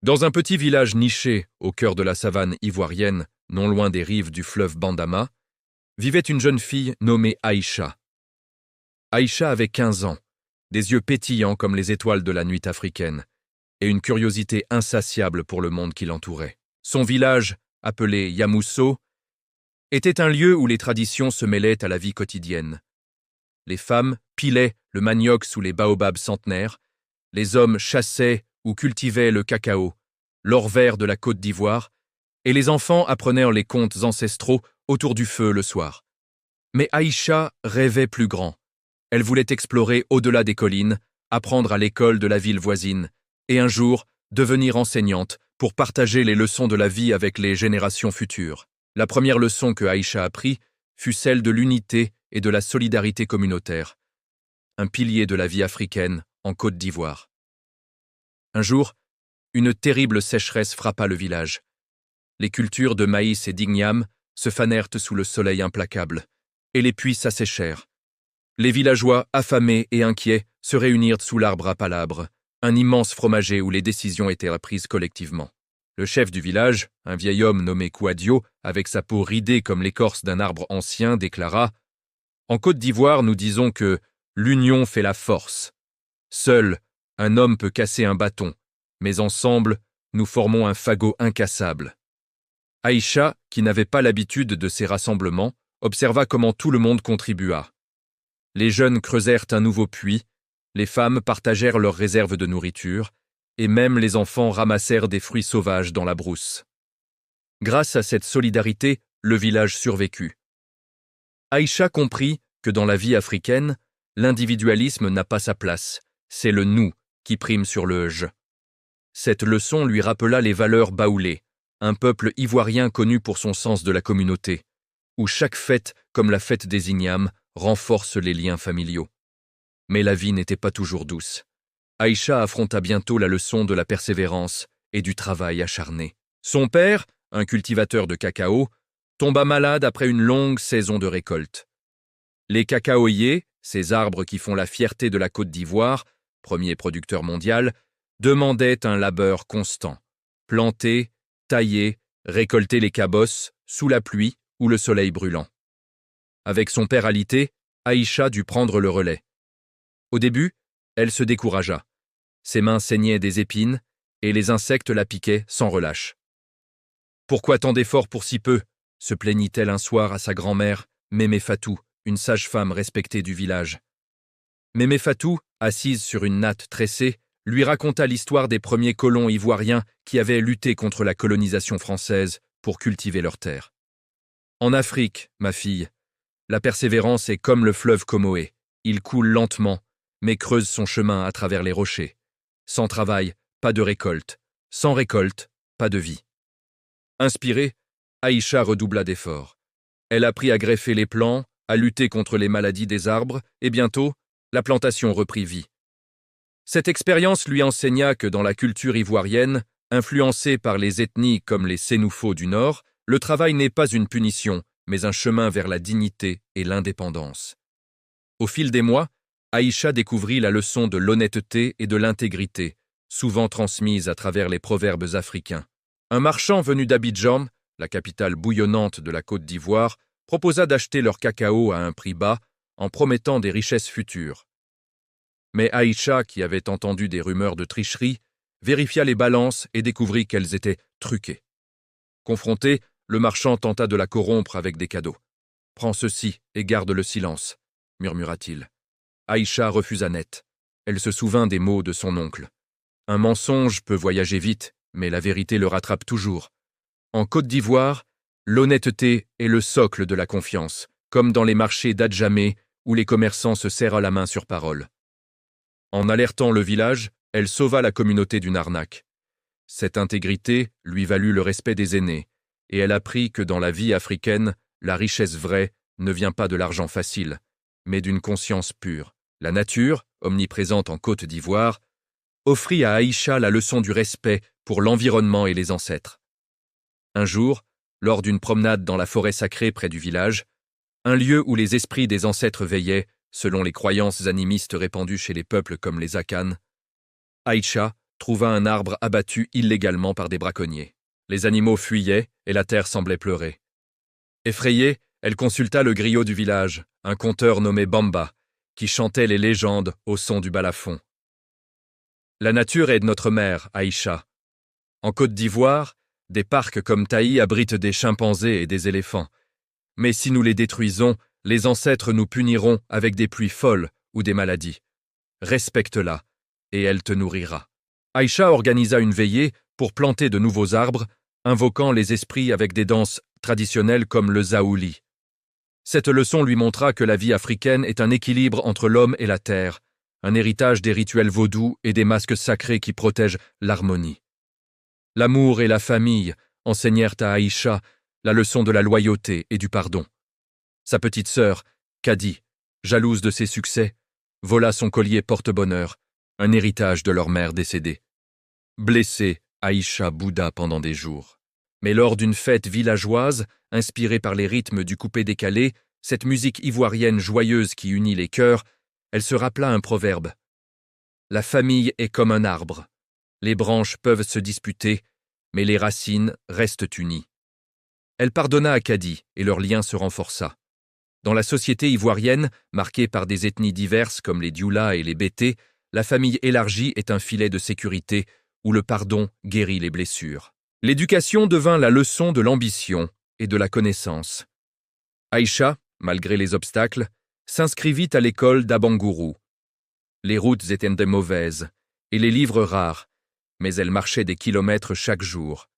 Dans un petit village niché au cœur de la savane ivoirienne, non loin des rives du fleuve Bandama, vivait une jeune fille nommée Aïcha. Aïcha avait 15 ans, des yeux pétillants comme les étoiles de la nuit africaine, et une curiosité insatiable pour le monde qui l'entourait. Son village, appelé Yamoussow, était un lieu où les traditions se mêlaient à la vie quotidienne. Les femmes pilaient le manioc sous les baobabs centenaires, les hommes chassaient ou cultivaient le cacao, l'or vert de la Côte d'Ivoire, et les enfants apprenaient les contes ancestraux autour du feu le soir. Mais Aïcha rêvait plus grand. Elle voulait explorer au-delà des collines, apprendre à l'école de la ville voisine, et un jour devenir enseignante pour partager les leçons de la vie avec les générations futures. La première leçon que Aïcha apprit fut celle de l'unité et de la solidarité communautaire, un pilier de la vie africaine en Côte d'Ivoire. Un jour, une terrible sécheresse frappa le village. Les cultures de maïs et d'igname se fanèrent sous le soleil implacable, et les puits s'asséchèrent. Les villageois, affamés et inquiets, se réunirent sous l'arbre à palabres, un immense fromager où les décisions étaient prises collectivement. Le chef du village, un vieil homme nommé Kouadio, avec sa peau ridée comme l'écorce d'un arbre ancien, déclara « En Côte d'Ivoire, nous disons que l'union fait la force. Seul, un homme peut casser un bâton, mais ensemble, nous formons un fagot incassable. » Aïcha, qui n'avait pas l'habitude de ces rassemblements, observa comment tout le monde contribua. Les jeunes creusèrent un nouveau puits, les femmes partagèrent leurs réserves de nourriture, et même les enfants ramassèrent des fruits sauvages dans la brousse. Grâce à cette solidarité, le village survécut. Aïcha comprit que dans la vie africaine, l'individualisme n'a pas sa place, c'est le « nous » qui prime sur le « je ». Cette leçon lui rappela les valeurs baoulées, un peuple ivoirien connu pour son sens de la communauté, où chaque fête, comme la fête des ignames, renforce les liens familiaux. Mais la vie n'était pas toujours douce. Aïcha affronta bientôt la leçon de la persévérance et du travail acharné. Son père, un cultivateur de cacao, tomba malade après une longue saison de récolte. Les cacaoyers, ces arbres qui font la fierté de la Côte d'Ivoire, premier producteur mondial, demandaient un labeur constant. Planter, tailler, récolter les cabosses, sous la pluie ou le soleil brûlant. Avec son père alité, Aïcha dut prendre le relais. Au début, elle se découragea. Ses mains saignaient des épines et les insectes la piquaient sans relâche. « Pourquoi tant d'efforts pour si peu ?» se plaignit-elle un soir à sa grand-mère, Mémé Fatou, une sage-femme respectée du village. Mémé Fatou, assise sur une natte tressée, lui raconta l'histoire des premiers colons ivoiriens qui avaient lutté contre la colonisation française pour cultiver leurs terres. « En Afrique, ma fille, la persévérance est comme le fleuve Comoé. Il coule lentement, mais creuse son chemin à travers les rochers. Sans travail, pas de récolte. Sans récolte, pas de vie. » Inspirée, Aïcha redoubla d'efforts. Elle apprit à greffer les plants, à lutter contre les maladies des arbres, et bientôt, la plantation reprit vie. Cette expérience lui enseigna que dans la culture ivoirienne, influencée par les ethnies comme les Sénoufos du Nord, le travail n'est pas une punition, mais un chemin vers la dignité et l'indépendance. Au fil des mois, Aïcha découvrit la leçon de l'honnêteté et de l'intégrité, souvent transmise à travers les proverbes africains. Un marchand venu d'Abidjan, la capitale bouillonnante de la Côte d'Ivoire, proposa d'acheter leur cacao à un prix bas en promettant des richesses futures. Mais Aïcha, qui avait entendu des rumeurs de tricherie, vérifia les balances et découvrit qu'elles étaient truquées. Confronté, le marchand tenta de la corrompre avec des cadeaux. « Prends ceci et garde le silence », murmura-t-il. Aïcha refusa net. Elle se souvint des mots de son oncle. Un mensonge peut voyager vite, mais la vérité le rattrape toujours. En Côte d'Ivoire, l'honnêteté est le socle de la confiance, comme dans les marchés d'Adjamé où les commerçants se serrent la main sur parole. En alertant le village, elle sauva la communauté d'une arnaque. Cette intégrité lui valut le respect des aînés, et elle apprit que dans la vie africaine, la richesse vraie ne vient pas de l'argent facile, mais d'une conscience pure. La nature, omniprésente en Côte d'Ivoire, offrit à Aïcha la leçon du respect pour l'environnement et les ancêtres. Un jour, lors d'une promenade dans la forêt sacrée près du village, un lieu où les esprits des ancêtres veillaient, selon les croyances animistes répandues chez les peuples comme les Akanes, Aïcha, trouva un arbre abattu illégalement par des braconniers. Les animaux fuyaient et la terre semblait pleurer. Effrayée, elle consulta le griot du village, un conteur nommé Bamba, qui chantait les légendes au son du balafon. La nature est notre mère, Aïcha. En Côte d'Ivoire, des parcs comme Taï abritent des chimpanzés et des éléphants. Mais si nous les détruisons, les ancêtres nous puniront avec des pluies folles ou des maladies. Respecte-la, et elle te nourrira. Aïcha organisa une veillée pour planter de nouveaux arbres, invoquant les esprits avec des danses traditionnelles comme le zaouli. Cette leçon lui montra que la vie africaine est un équilibre entre l'homme et la terre, un héritage des rituels vaudous et des masques sacrés qui protègent l'harmonie. L'amour et la famille enseignèrent à Aïcha la leçon de la loyauté et du pardon. Sa petite sœur, Kadi, jalouse de ses succès, vola son collier porte-bonheur, un héritage de leur mère décédée. Blessée, Aïcha bouda pendant des jours. Mais lors d'une fête villageoise, inspirée par les rythmes du coupé-décalé, cette musique ivoirienne joyeuse qui unit les cœurs, elle se rappela un proverbe. La famille est comme un arbre. Les branches peuvent se disputer, mais les racines restent unies. Elle pardonna à Kadi et leur lien se renforça. Dans la société ivoirienne, marquée par des ethnies diverses comme les Dioula et les Bété, la famille élargie est un filet de sécurité où le pardon guérit les blessures. L'éducation devint la leçon de l'ambition et de la connaissance. Aïcha, malgré les obstacles, s'inscrivit à l'école d'Abangourou. Les routes étaient de mauvaises et les livres rares, mais elle marchait des kilomètres chaque jour.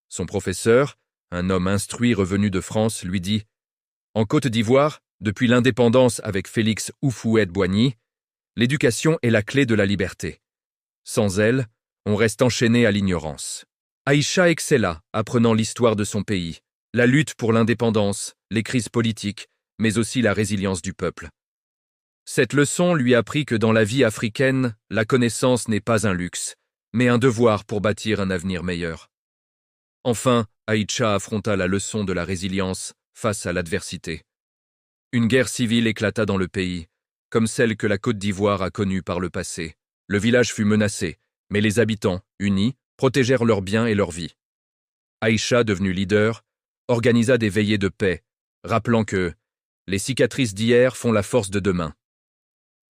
Son professeur, un homme instruit revenu de France, lui dit « En Côte d'Ivoire, depuis l'indépendance avec Félix Houphouët-Boigny, l'éducation est la clé de la liberté. Sans elle, on reste enchaîné à l'ignorance. » Aïcha excella, apprenant l'histoire de son pays, la lutte pour l'indépendance, les crises politiques, mais aussi la résilience du peuple. Cette leçon lui apprit que dans la vie africaine, la connaissance n'est pas un luxe, mais un devoir pour bâtir un avenir meilleur. Enfin, Aïcha affronta la leçon de la résilience face à l'adversité. Une guerre civile éclata dans le pays, comme celle que la Côte d'Ivoire a connue par le passé. Le village fut menacé, mais les habitants, unis, protégèrent leurs biens et leur vie. Aïcha, devenue leader, organisa des veillées de paix, rappelant que les cicatrices d'hier font la force de demain.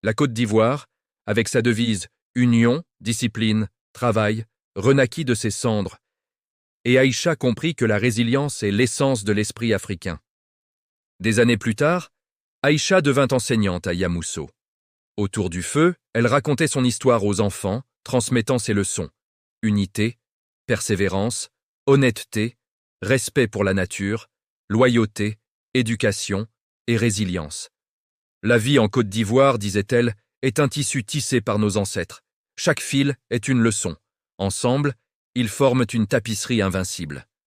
La Côte d'Ivoire, avec sa devise « Union, discipline, travail », renaquit de ses cendres, et Aïcha comprit que la résilience est l'essence de l'esprit africain. Des années plus tard, Aïcha devint enseignante à Yamoussoukro. Autour du feu, elle racontait son histoire aux enfants, transmettant ses leçons. Unité, persévérance, honnêteté, respect pour la nature, loyauté, éducation et résilience. La vie en Côte d'Ivoire, disait-elle, est un tissu tissé par nos ancêtres. Chaque fil est une leçon. Ensemble, ils forment une tapisserie invincible.